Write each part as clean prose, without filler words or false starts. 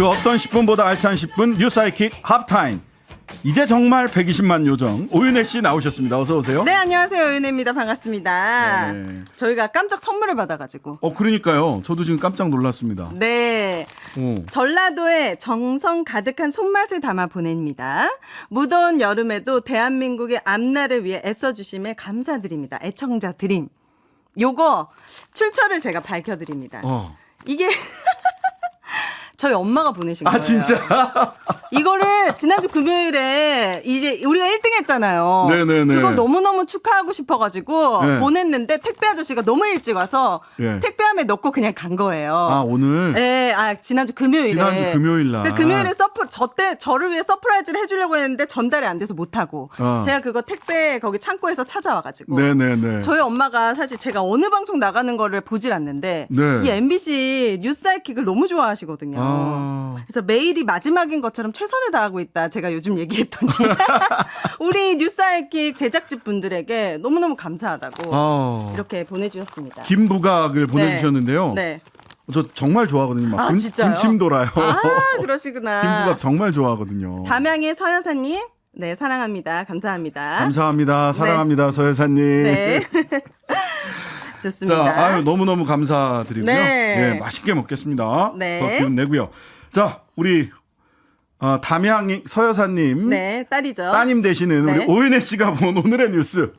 그 어떤 10분보다 알찬 10분 뉴사이킥 하프타임. 이제 정말 120만 요정 오윤혜 씨 나오셨습니다. 어서 오세요. 네, 안녕하세요. 오윤혜입니다. 반갑습니다. 네. 저희가 깜짝 선물을 받아가지고. 그러니까요. 저도 지금 깜짝 놀랐습니다. 네. 전라도에 정성 가득한 손맛을 담아 보냅니다. 무더운 여름에도 대한민국의 앞날을 위해 애써주심에 감사드립니다. 애청자 드림. 요거 출처를 제가 밝혀드립니다. 이게 저희 엄마가 보내신 거예요. 아, 진짜? 이거를 지난주 금요일에 이제 우리가 1등 했잖아요. 네네네. 그거 너무너무 축하하고 싶어가지고 네. 보냈는데 택배 아저씨가 너무 일찍 와서 네. 택배함에 넣고 그냥 간 거예요. 아, 오늘? 네, 지난주 금요일에. 지난주 금요일 날. 금요일에 저를 위해 서프라이즈를 해주려고 했는데 전달이 안 돼서 못하고. 제가 그거 택배 거기 창고에서 찾아와가지고. 네네네. 저희 엄마가 사실 제가 어느 방송 나가는 거를 보질 않는데 네. 이 MBC 뉴스사이킥을 너무 좋아하시거든요. 그래서 매일이 마지막인 것처럼 최선을 다하고 있다. 제가 요즘 얘기했더니 우리 뉴스사이킥 제작진 분들에게 너무너무 감사하다고 이렇게 보내주셨습니다. 김부각을 보내주셨는데요. 네. 저 정말 좋아하거든요. 막 진짜요? 군침 돌아요. 그러시구나. 김부각 정말 좋아하거든요. 담양의 서여사님, 네, 사랑합니다. 감사합니다. 감사합니다. 사랑합니다. 서 여사님. 네. 좋습니다. 자, 너무너무 감사드리고요. 네. 네, 맛있게 먹겠습니다. 네. 더 기운 내고요. 자, 우리 담양 서 여사님. 네, 딸이죠. 따님 되시는 네. 우리 오윤혜 씨가 본 오늘의 뉴스.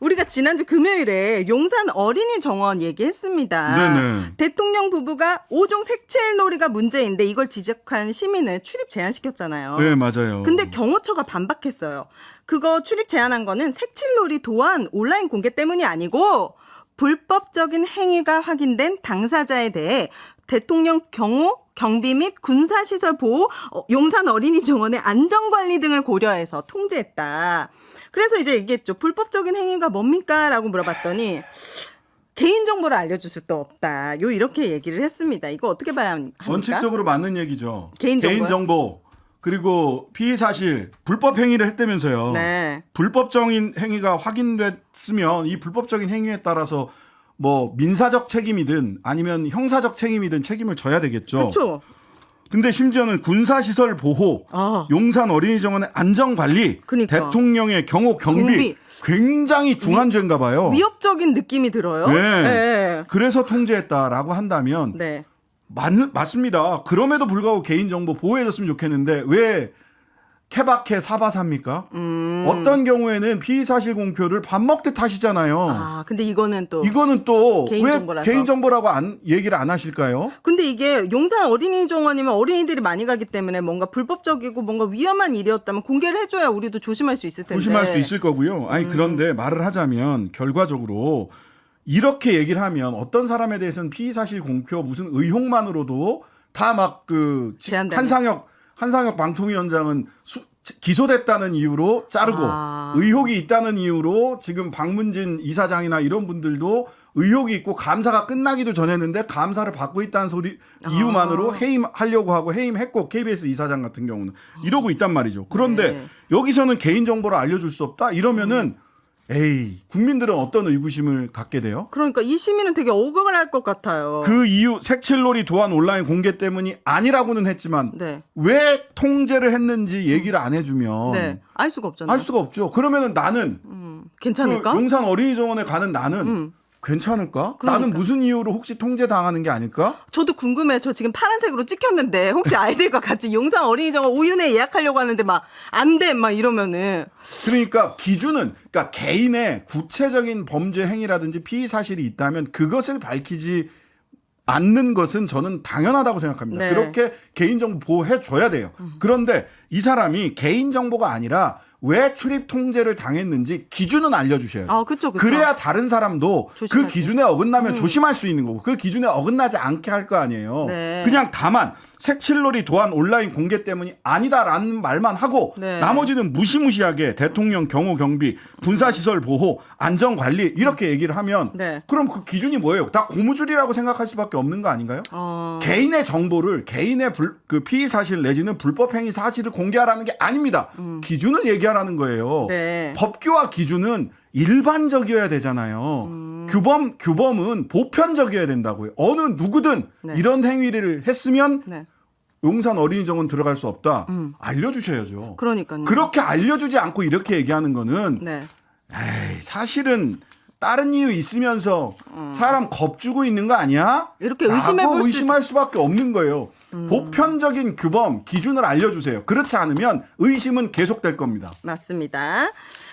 우리가 지난주 금요일에 용산 어린이 정원 얘기했습니다. 네네. 대통령 부부가 5종 색칠놀이가 문제인데 이걸 지적한 시민을 출입 제한시켰잖아요. 네, 맞아요. 근데 경호처가 반박했어요. 그거 출입 제한한 거는 색칠놀이 도안 온라인 공개 때문이 아니고 불법적인 행위가 확인된 당사자에 대해 대통령 경호, 경비 및 군사시설 보호, 용산 어린이 정원의 안전관리 등을 고려해서 통제했다. 그래서 이제 얘기했죠. 불법적인 행위가 뭡니까? 라고 물어봤더니 개인정보를 알려줄 수도 없다. 이렇게 얘기를 했습니다. 이거 어떻게 봐야 합니까? 원칙적으로 맞는 얘기죠. 개인정보요? 개인정보 그리고 피의 사실 불법 행위를 했다면서요. 네. 불법적인 행위가 확인됐으면 이 불법적인 행위에 따라서 뭐 민사적 책임이든 아니면 형사적 책임이든 책임을 져야 되겠죠. 그렇죠. 근데 심지어는 군사시설 보호, 용산 어린이정원의 안전관리, 그러니까. 대통령의 경호, 경비 굉장히 중한 죄인가 봐요. 위협적인 느낌이 들어요. 네. 네. 그래서 통제했다라고 한다면 네. 맞습니다. 그럼에도 불구하고 개인정보 보호해줬으면 좋겠는데 왜 케바케 사바사입니까? 어떤 경우에는 피의사실 공표를 밥 먹듯 하시잖아요. 근데 이거는 또 왜 개인정보라서. 개인정보라고 얘기를 안 하실까요? 근데 이게 용산 어린이 정원이면 어린이들이 많이 가기 때문에 뭔가 불법적이고 뭔가 위험한 일이었다면 공개를 해줘야 우리도 조심할 수 있을 텐데. 조심할 수 있을 거고요. 그런데 말을 하자면 결과적으로 이렇게 얘기를 하면 어떤 사람에 대해서는 피의사실 공표 무슨 의혹만으로도 다 막 한상혁 방통위원장은 기소됐다는 이유로 자르고 의혹이 있다는 이유로 지금 박문진 이사장이나 이런 분들도 의혹이 있고 감사가 끝나기도 전했는데 감사를 받고 있다는 이유만으로 해임하려고 하고 해임했고 KBS 이사장 같은 경우는 이러고 있단 말이죠. 그런데 여기서는 개인정보를 알려줄 수 없다? 이러면은 국민들은 어떤 의구심을 갖게 돼요? 그러니까 이 시민은 되게 억울할 것 같아요. 그 이유 색칠놀이 도안 온라인 공개 때문이 아니라고는 했지만 왜 통제를 했는지 얘기를 안 해주면 알 수가 없잖아요. 알 수가 없죠. 그러면은 나는 괜찮을까? 그 용산 어린이정원에 가는 나는 괜찮을까? 그러니까. 나는 무슨 이유로 혹시 통제당하는 게 아닐까? 저도 궁금해. 저 지금 파란색으로 찍혔는데 혹시 아이들과 같이 용산 어린이정원 오윤회 예약하려고 하는데 막 안 돼 막 이러면은 그러니까 기준은 그러니까 개인의 구체적인 범죄 행위라든지 피의 사실이 있다면 그것을 밝히지 않는 것은 저는 당연하다고 생각합니다. 그렇게 개인정보 보호해 줘야 돼요. 그런데 이 사람이 개인정보가 아니라 왜 출입 통제를 당했는지 기준은 알려주셔야 돼요. 그쵸. 그래야 다른 사람도 그 조심하지. 기준에 어긋나면 조심할 수 있는 거고 그 기준에 어긋나지 않게 할 거 아니에요. 그냥 다만 색칠놀이 도안 온라인 공개 때문이 아니다라는 말만 하고 나머지는 무시무시하게 대통령 경호 경비, 군사시설 보호, 안전관리 이렇게 얘기를 하면 그럼 그 기준이 뭐예요? 다 고무줄이라고 생각할 수밖에 없는 거 아닌가요? 개인의 정보를 개인의 그 피의 사실 내지는 불법 행위 사실을 공개하라는 게 아닙니다. 기준을 얘기하라는 거예요. 법규와 기준은 일반적이어야 되잖아요. 규범은 보편적이어야 된다고요. 어느 누구든 이런 행위를 했으면 용산 어린이정원 들어갈 수 없다. 알려주셔야죠. 그러니까요. 그렇게 알려주지 않고 이렇게 얘기하는 거는 네. 에이, 사실은 다른 이유 있으면서 사람 겁주고 있는 거 아니야? 이렇게 의심해볼 의심할 수밖에 없는 거예요. 보편적인 규범, 기준을 알려주세요. 그렇지 않으면 의심은 계속될 겁니다. 맞습니다.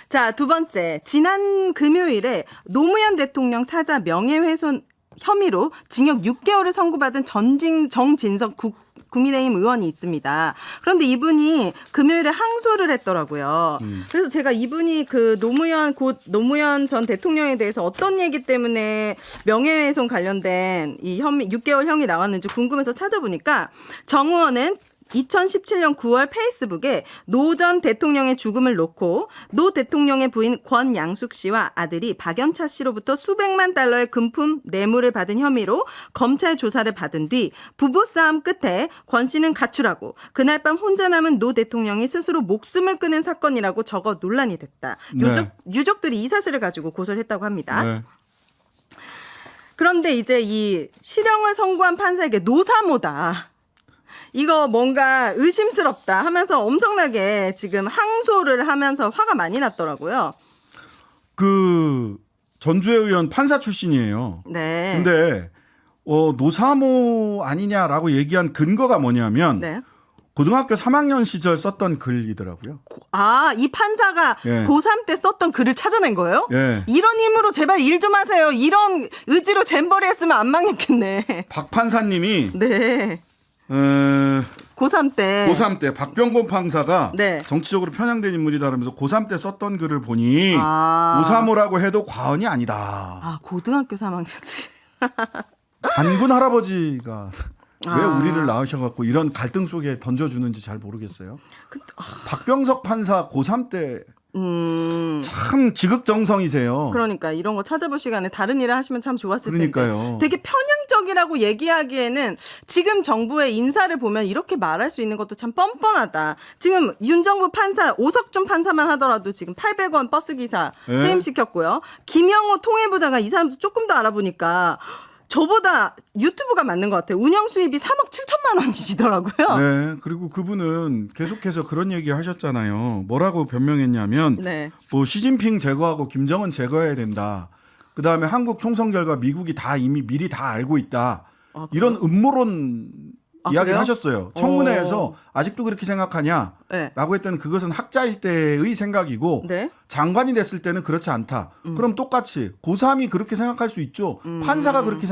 자, 두 번째. 지난 금요일에 노무현 대통령 사자 명예훼손 혐의로 징역 6개월을 선고받은 정진석 국민의힘 의원이 있습니다. 그런데 이분이 금요일에 항소를 했더라고요. 그래서 제가 이분이 그 노무현 전 대통령에 대해서 어떤 얘기 때문에 명예훼손 관련된 이 혐의 6개월 형이 나왔는지 궁금해서 찾아보니까 정 의원은 2017년 9월 페이스북에 노 전 대통령의 죽음을 놓고 노 대통령의 부인 권양숙 씨와 아들이 박연차 씨로부터 수백만 달러의 금품 뇌물을 받은 혐의로 검찰 조사를 받은 뒤 부부싸움 끝에 권 씨는 가출하고 그날 밤 혼자 남은 노 대통령이 스스로 목숨을 끊은 사건이라고 적어 논란이 됐다. 네. 유족들이 이 사실을 가지고 고소를 했다고 합니다. 네. 그런데 이제 이 실형을 선고한 판사에게 노사모다. 이거 뭔가 의심스럽다 하면서 엄청나게 지금 항소를 하면서 화가 많이 났더라고요. 그 전주의 의원 판사 출신이에요. 네. 근데 노사모 아니냐라고 얘기한 근거가 뭐냐면 네. 고등학교 3학년 시절 썼던 글이더라고요. 아, 이 판사가 예. 고3 때 썼던 글을 찾아낸 거예요? 예. 이런 힘으로 제발 일 좀 하세요. 이런 의지로 잼버리 했으면 안 망했겠네. 박 판사님이 네. 고3 때. 고3 때 박병곤 판사가 네. 정치적으로 편향된 인물이다 그러면서 고3 때 썼던 글을 보니 아. 노사모라고 해도 과언이 아니다. 아, 고등학교 3학년. 단군 할아버지가 왜 아. 우리를 낳으셔갖고 이런 갈등 속에 던져주는지 잘 모르겠어요. 박병석 판사 고3 때 참 지극정성이세요. 그러니까 이런 거 찾아볼 시간에 다른 일을 하시면 참 좋았을 그러니까요. 텐데 되게 편향적이라고 얘기하기에는 지금 정부의 인사를 보면 이렇게 말할 수 있는 것도 참 뻔뻔하다. 지금 윤 정부 판사 오석준 판사만 하더라도 지금 800원 버스기사 네. 해임시켰고요. 김영호 통일부장관 이 사람도 조금 더 알아보니까 저보다 유튜브가 맞는 것 같아요. 운영 수입이 3억 7천만 원이시더라고요. 네. 그리고 그분은 계속해서 그런 얘기 하셨잖아요. 뭐라고 변명했냐면 네. 뭐 시진핑 제거하고 김정은 제거해야 된다. 그다음에 한국 총선 결과 미국이 다 이미 미리 다 알고 있다. 이런 음모론 이야기를 그래요? 하셨어요. 청문회에서 아직도 그렇게 생각하냐? 네. 라고 했더니 그것은 학자일 때의 생각이고 네. 장관이 됐을 때는 그렇지 않다. 그럼 똑같이 고3이 그렇게 생각할 수 있죠. 판사가 그렇게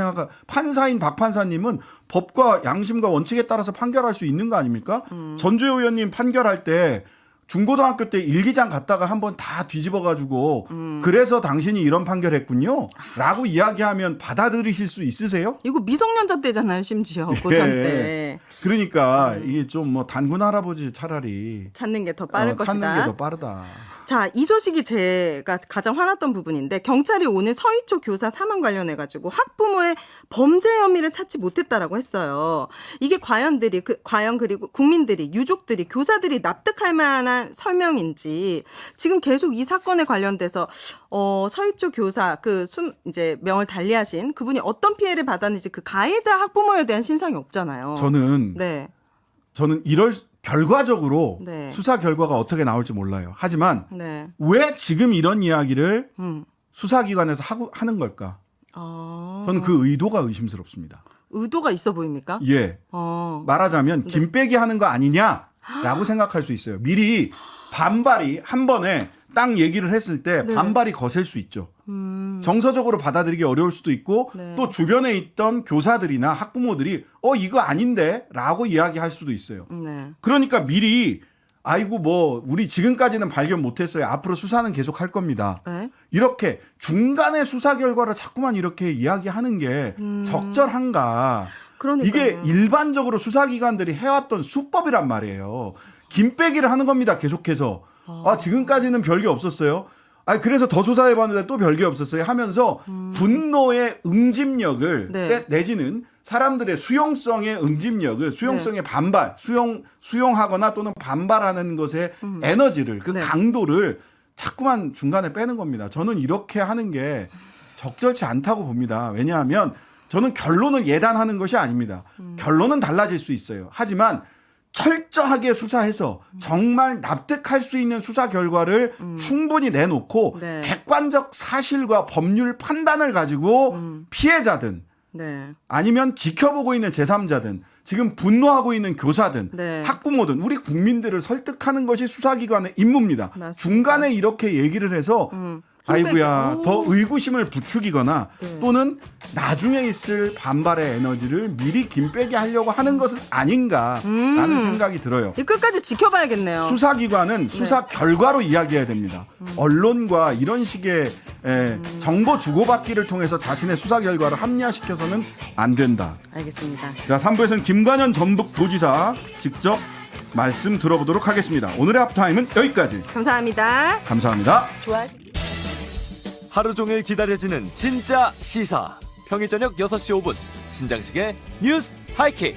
판사인 박 판사님은 법과 양심과 원칙에 따라서 판결할 수 있는 거 아닙니까? 전주혜 의원님 판결할 때 중고등학교 때 일기장 갔다가 한번 다 뒤집어가지고 그래서 당신이 이런 판결했군요. 라고 이야기하면 받아들이실 수 있으세요? 이거 미성년자 때잖아요, 심지어 고3 때. 그러니까 이게 좀 뭐 단군 할아버지 차라리 찾는 게 더 빠를 것이다. 찾는 게 더 빠르다. 자, 이 소식이 제가 가장 화났던 부분인데 경찰이 오늘 서희초 교사 사망 관련해 가지고 학부모의 범죄 혐의를 찾지 못했다라고 했어요. 이게 과연 그리고 국민들이 유족들이 교사들이 납득할 만한 설명인지 지금 계속 이 사건에 관련돼서 서희초 교사 이제 명을 달리하신 그분이 어떤 피해를 받았는지 그 가해자 학부모에 대한 신상이 없잖아요. 저는 이럴 결과적으로 네. 수사 결과가 어떻게 나올지 몰라요. 하지만 네. 왜 지금 이런 이야기를 수사기관에서 하는 걸까? 저는 그 의도가 의심스럽습니다. 의도가 있어 보입니까? 예. 말하자면 김빼기 하는 거 아니냐라고 생각할 수 있어요. 미리 반발이 한 번에 딱 얘기를 했을 때 반발이 거셀 수 있죠. 정서적으로 받아들이기 어려울 수도 있고 또 주변에 있던 교사들이나 학부모들이 이거 아닌데 라고 이야기할 수도 있어요. 그러니까 미리 아이고 뭐 우리 지금까지는 발견 못했어요. 앞으로 수사는 계속 할 겁니다. 이렇게 중간에 수사 결과를 자꾸만 이렇게 이야기하는 게 적절한가. 그러니까요. 이게 일반적으로 수사기관들이 해왔던 수법이란 말이에요. 김빼기를 하는 겁니다. 계속해서. 지금까지는 별게 없었어요. 그래서 더 수사해봤는데 또 별게 없었어요 하면서 분노의 응집력을 내지는 사람들의 수용성의 응집력을 수용성의 반발, 수용하거나 또는 반발하는 것의 에너지를 강도를 자꾸만 중간에 빼는 겁니다. 저는 이렇게 하는 게 적절치 않다고 봅니다. 왜냐하면 저는 결론을 예단하는 것이 아닙니다. 결론은 달라질 수 있어요. 하지만 철저하게 수사해서 정말 납득할 수 있는 수사 결과를 충분히 내놓고 네. 객관적 사실과 법률 판단을 가지고 피해자든 네. 아니면 지켜보고 있는 제3자든 지금 분노하고 있는 교사든 네. 학부모든 우리 국민들을 설득하는 것이 수사기관의 임무입니다. 맞습니다. 중간에 이렇게 얘기를 해서 아이고야 더 의구심을 부추기거나 네. 또는 나중에 있을 반발의 에너지를 미리 김 빼게 하려고 하는 것은 아닌가라는 생각이 들어요. 이 끝까지 지켜봐야겠네요. 수사기관은 수사 결과로 이야기해야 됩니다. 언론과 이런 식의 정보 주고받기를 통해서 자신의 수사 결과를 합리화시켜서는 안 된다. 알겠습니다. 자, 3부에서는 김관현 전북도지사 직접 말씀 들어보도록 하겠습니다. 오늘의 합타임은 여기까지. 감사합니다. 감사합니다. 하루 종일 기다려지는 진짜 시사. 평일 저녁 6시 5분 신장식의 뉴스 하이킥.